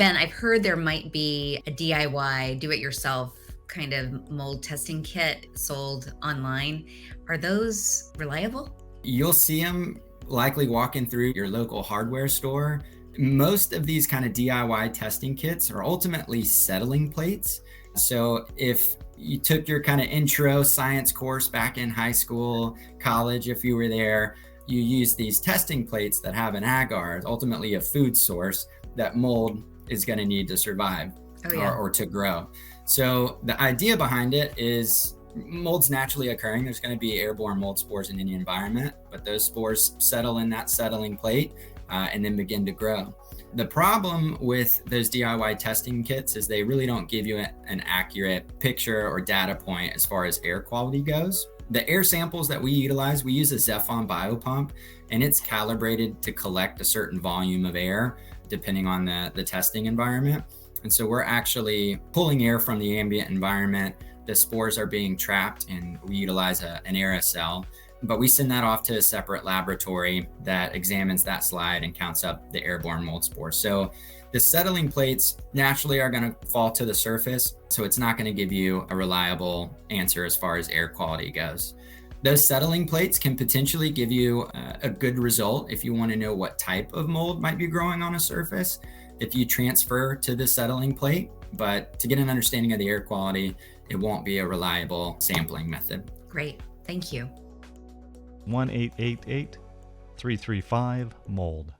Ben, I've heard there might be a DIY, do it yourself kind of mold testing kit sold online. Are those reliable? You'll see them likely walking through your local hardware store. Most of these kind of DIY testing kits are ultimately settling plates. So if you took your kind of intro science course back in high school, college, if you were there, you use these testing plates that have an agar, ultimately a food source that mold is going to need to survive Oh, yeah. or to grow. So the idea behind it is mold's naturally occurring. There's going to be airborne mold spores in any environment, but those spores settle in that settling plate and then begin to grow. The problem with those DIY testing kits is they really don't give you an accurate picture or data point as far as air quality goes. The air samples that we utilize, we use a Zephon biopump, and it's calibrated to collect a certain volume of air depending on the testing environment. And so we're actually pulling air from the ambient environment. The spores are being trapped, and we utilize an aerosol, but we send that off to a separate laboratory that examines that slide and counts up the airborne mold spores. So the settling plates naturally are going to fall to the surface, so it's not going to give you a reliable answer as far as air quality goes. Those settling plates can potentially give you a good result if you want to know what type of mold might be growing on a surface if you transfer to the settling plate, but to get an understanding of the air quality, it won't be a reliable sampling method. Great. Thank you. 1-888-335-MOLD.